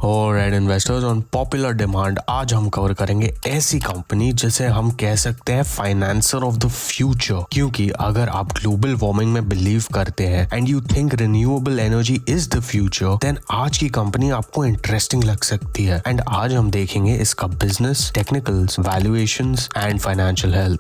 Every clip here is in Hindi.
Alright investors, on popular demand आज हम कवर करेंगे ऐसी कंपनी जिसे हम कह सकते हैं फाइनेंसर ऑफ द फ्यूचर। क्योंकि अगर आप ग्लोबल वार्मिंग में बिलीव करते हैं and you think renewable energy is the future, then आज की कंपनी आपको इंटरेस्टिंग लग सकती है। एंड आज हम देखेंगे इसका business, technicals, valuations and financial health.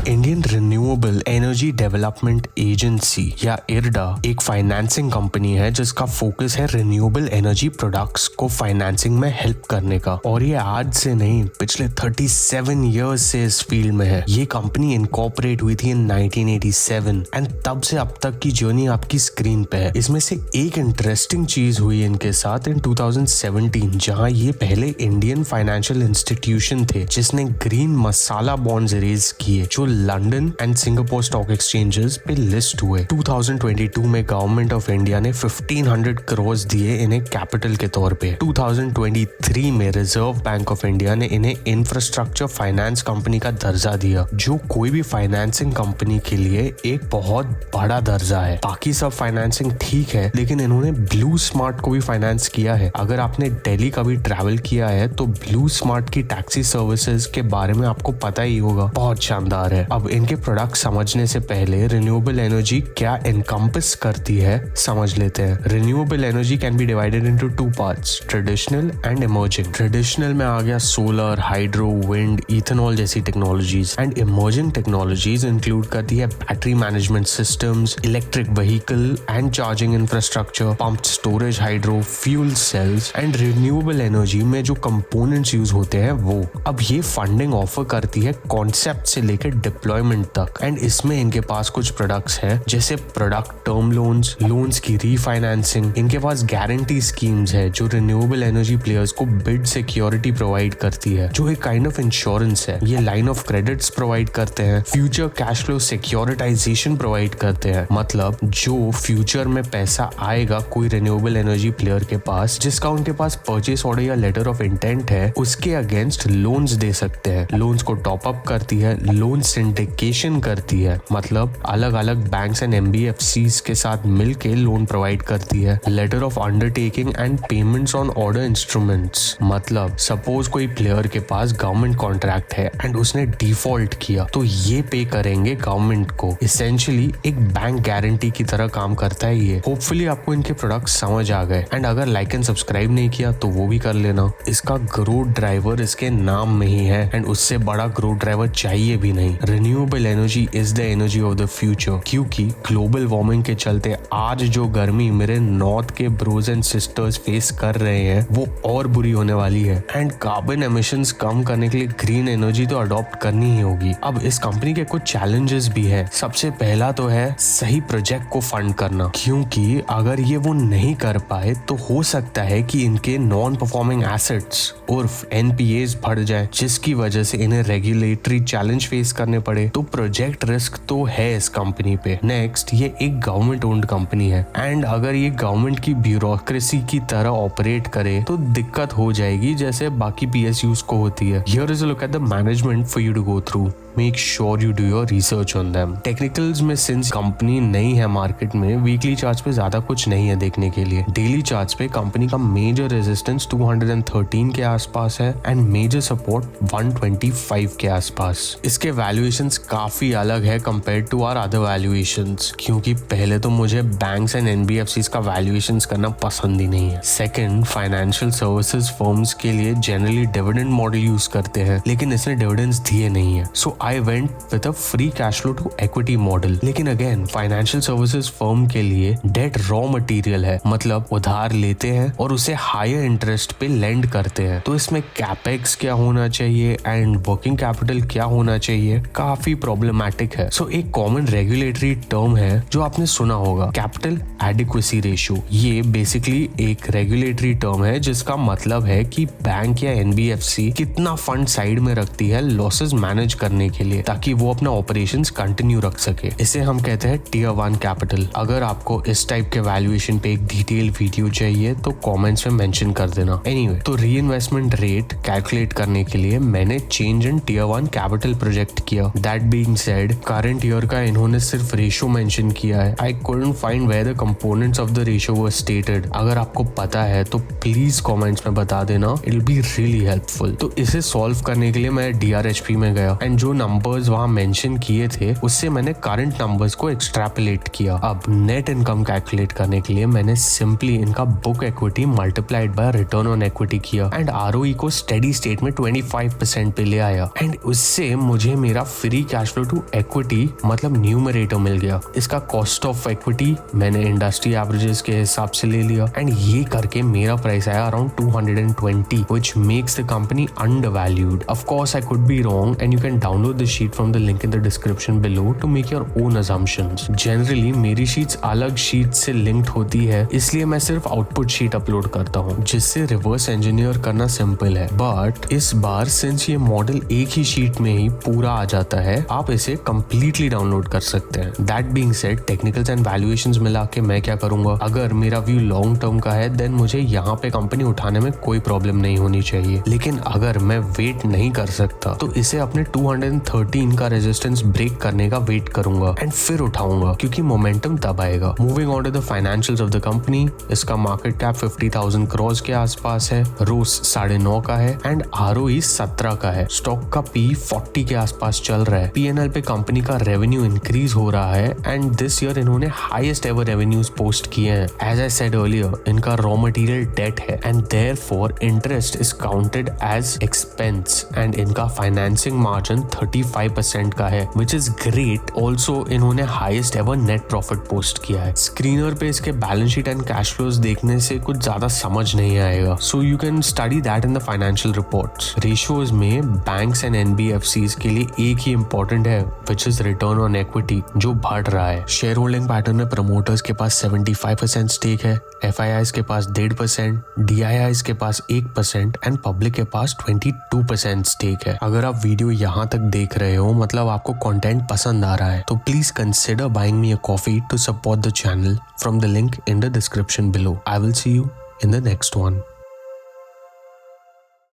Indian renewable energy development agency या इरडा एक फाइनेंसिंग कंपनी है जिसका फोकस है रिन्यूएबल एनर्जी प्रोडक्ट्स को फाइनेंसिंग में हेल्प करने का। और ये आज से नहीं, पिछले 37 इयर्स से इस फील्ड में है। ये कंपनी इनकॉर्पोरेट हुई थी इन 1987 एंड तब से अब तक की जर्नी आपकी स्क्रीन पे है। इसमें से एक इंटरेस्टिंग चीज हुई इनके साथ इन 2017, जहां ये पहले इंडियन फाइनेंशियल इंस्टीट्यूशन थे जिसने ग्रीन मसाला बॉन्ड्स रेज किए जो London and Singapore stock exchanges पे लिस्ट हुए। 2022 में गवर्नमेंट ऑफ इंडिया ने 1500 करोड़ दिए इन्हें कैपिटल के तौर पे। 2023 में रिजर्व बैंक ऑफ इंडिया ने इन्हें इंफ्रास्ट्रक्चर फाइनेंस कंपनी का दर्जा दिया, जो कोई भी फाइनेंसिंग कंपनी के लिए एक बहुत बड़ा दर्जा है। बाकी सब फाइनेंसिंग ठीक है, लेकिन इन्होंने ब्लू स्मार्ट को भी फाइनेंस किया है। अगर आपने दिल्ली कभी ट्रैवल किया है तो ब्लू स्मार्ट की टैक्सी सर्विसेज के बारे में आपको पता ही होगा, बहुत शानदार है। अब इनके प्रोडक्ट समझने से पहले रिन्यूएबल एनर्जी क्या एनकम्पस करती है समझ लेते हैं। Renewable energy can be divided into two parts, traditional and emerging. Traditional में आ गया सोलर, हाइड्रो, विंड, इथेनॉल जैसी technologies. And emerging technologies include करती है battery management systems, electric vehicle and charging infrastructure, pumped storage, hydro, fuel cells and renewable energy में जो कंपोनेंट्स यूज होते हैं वो। अब ये फंडिंग ऑफर करती है कॉन्सेप्ट से लेकर डिप्लॉयमेंट तक। एंड इसमें इनके पास कुछ प्रोडक्ट्स हैं जैसे प्रोडक्ट टर्म लोन्स की रीफाइनेंसिंग। इनके पास गारंटी स्कीम्स है जो रिन्यूएबल एनर्जी प्लेयर्स को बिड सिक्योरिटी प्रोवाइड करती है, जो एक काइंड ऑफ इंश्योरेंस है। ये लाइन ऑफ क्रेडिट्स प्रोवाइड करते हैं, future cash flow securitization provide करते हैं। मतलब जो फ्यूचर में पैसा आएगा कोई रिन्यूएबल एनर्जी प्लेयर के पास, जिसका उनके पास परचेस ऑर्डर या लेटर ऑफ इंटेंट है, उसके अगेंस्ट लोन्स दे सकते हैं। लोन्स को टॉप अप करती है, लोन सिंडिकेशन करती है, मतलब अलग अलग बैंक्स एंड एनबीएफसीज के साथ मिलके लोन प्रोवाइड करती है। Letter of undertaking and payments on order instruments, मतलब सपोज कोई प्लेयर के पास गवर्नमेंट कॉन्ट्रैक्ट है एंड उसने डिफॉल्ट किया तो ये पे करेंगे गवर्नमेंट को। इसेंशियली एक बैंक गारंटी की तरह काम करता है ये। होपफुली आपको इनके प्रोडक्ट समझ आ गए एंड अगर लाइक एंड सब्सक्राइब नहीं किया तो वो भी कर लेना। इसका ग्रोथ ड्राइवर इसके नाम में ही है एंड उससे बड़ा ग्रोथ ड्राइवर चाहिए भी नहीं। Renewable energy is the energy of the future, क्योंकि ग्लोबल वार्मिंग के चलते आज जो गर्मी मेरे नॉर्थ के ब्रोज एंड सिस्टर्स फेस कर रहे हैं वो और बुरी होने वाली है। एंड कार्बन एमिशंस कम करने के लिए ग्रीन एनर्जी तो अडॉप्ट करनी ही होगी। अब इस कंपनी के कुछ चैलेंजेस भी है। सबसे पहला तो है सही प्रोजेक्ट को फंड करना, क्योंकि अगर ये वो नहीं कर पाए तो हो सकता है कि इनके नॉन परफॉर्मिंग एसेट्स उर्फ एनपीएस बढ़ जाए, जिसकी वजह से इन्हें रेगुलेटरी चैलेंज फेस करने पड़े। तो प्रोजेक्ट रिस्क तो है इस कंपनी पे। नेक्स्ट, ये एक गवर्नमेंट ओन्ड कंपनी है एंड अगर ये गवर्नमेंट की ब्यूरोक्रेसी की तरह ऑपरेट करे तो दिक्कत हो जाएगी, जैसे बाकी पीएसयूज को होती है। Here is a look at the management for you to go through. Make sure you do your research on them. Technicals में सिंस कंपनी नई है मार्केट में, वीकली चार्ट्स पे ज्यादा कुछ नहीं है देखने के लिए। डेली चार्ट्स पे कंपनी का मेजर रेजिस्टेंस 213 के आसपास है एंड मेजर सपोर्ट 125 के आसपास। इसके वैल्यूएशंस काफी अलग है compare to our other valuations, क्योंकि पहले तो मुझे बैंक्स एंड एनबीएफसीज का वैल्यूएशंस करना पसंद ही नहीं है। सेकंड, फाइनेंशियल सर्विसेज फर्म्स के लिए जनरली डिविडेंड मॉडल यूज करते हैं, लेकिन इसने डिविडेंड्स दिए नहीं है। सो I went with a free cash flow to equity model। लेकिन अगेन फाइनेंशियल सर्विसेज फर्म के लिए डेट रॉ मटेरियल है, मतलब उधार लेते हैं और उसे हायर इंटरेस्ट पे लेंड करते हैं। तो इसमें कैपेक्स क्या होना चाहिए एंड वर्किंग कैपिटल क्या होना चाहिए, काफी प्रॉब्लमैटिक है। सो एक कॉमन रेगुलेटरी टर्म है जो आपने सुना होगा, कैपिटल एडिक्वेसी रेशियो। ये बेसिकली एक रेगुलेटरी टर्म है जिसका मतलब है कि बैंक या एनबीएफसी कितना फंड साइड में रखती है लॉसेस मैनेज करने के लिए, ताकि वो अपना ऑपरेशंस कंटिन्यू रख सके। इसे हम कहते हैं टियर 1 कैपिटल। अगर आपको इस टाइप के वैल्यूएशन पे एक डिटेल वीडियो चाहिए तो कमेंट्स में मेंशन कर देना। एनीवे, तो रीइन्वेस्टमेंट रेट कैलकुलेट करने के लिए मैंने change in tier 1 capital project किया। That being said, current year का इन्होंने सिर्फ रेशियो मेंशन किया है। I couldn't find where the components of the ratio were stated. अगर आपको पता है तो प्लीज कमेंट्स में बता देना, it will be really helpful. तो इसे सॉल्व करने के लिए मैं DRHP में गया एंड जो नंबर्स वहां मेंशन किए थे उससे मैंने करंट नंबर्स को एक्सट्रैपोलेट किया। अब नेट इनकम कैलकुलेट करने के लिए मैंने सिंपली इनका book equity multiplied by return on equity किया एंड ROE को स्टेडी स्टेट में 25% पे ले आया एंड उससे मुझे मेरा free cash flow to equity मतलब न्यूमरेटर मिल गया। इसका कॉस्ट ऑफ इक्विटी मैंने इंडस्ट्री एवरेजेस के हिसाब से ले लिया एंड ये करके मेरा प्राइस आया around 220, which makes the company undervalued. Of course, I could be wrong and you can download the sheet from the link in the description below to make your own assumptions. Generally, मेरी sheets अलग sheets से linked होती है, इसलिए मैं सिर्फ आउटपुट शीट अपलोड करता हूँ, जिससे रिवर्स इंजीनियर करना सिंपल है। बट इस बार सिंस ये मॉडल एक ही शीट में ही पूरा आ जाता है, आप इसे completely डाउनलोड कर सकते हैं। That being said, technicals and valuations मिला के मैं क्या करूंगा, अगर मेरा व्यू लॉन्ग टर्म का है देन मुझे यहाँ पे कंपनी उठाने में कोई प्रॉब्लम नहीं होनी चाहिए। लेकिन अगर मैं वेट नहीं कर सकता तो इसे अपने 213 का रेजिस्टेंस ब्रेक करने का वेट करूंगा एंड फिर उठाऊंगा, क्योंकि मोमेंटम तब आएगा। Moving on to the financials of the company, इसका मार्केट कैप 50,000 करोड़ के आसपास है, रोस 9.5 का है एंड ROE 17 का है। स्टॉक का P 40 के आसपास चल रहा है। P&L पे कंपनी का रेवेन्यू इंक्रीज हो रहा है एंड दिस ईयर इन्होंने हाईएस्ट एवर रेवेन्यूज पोस्ट किए हैं। एज आई सेड अर्लियर, इनका रॉ मटेरियल डेट है and therefore interest is counted as expense and इनका फाइनेंसिंग मार्जिन 35% का है, विच इज ग्रेट। ऑल्सो इन्होंने highest ever net profit post किया है। स्क्रीनर पे इसके balance sheet and cash flows देखने से कुछ ज्यादा समझ नहीं आएगा, so you can study that in the financial reports. Ratios में बैंक्स एंड NBFCs के लिए एक ही इंपॉर्टेंट है, which is return on equity, जो बढ़ रहा है। शेयर होल्डिंग पैटर्न में प्रमोटर्स के पास 75% स्टेक है, FIIs के पास 1.5%, DIIs के पास 1% एंड पब्लिक के पास 22% स्टेक है। अगर आप वीडियो यहाँ तक देख रहे हो मतलब आपको कंटेंट पसंद आ रहा है, तो please consider buying me a coffee to support the channel from the link in the description below. I will see you in the next one.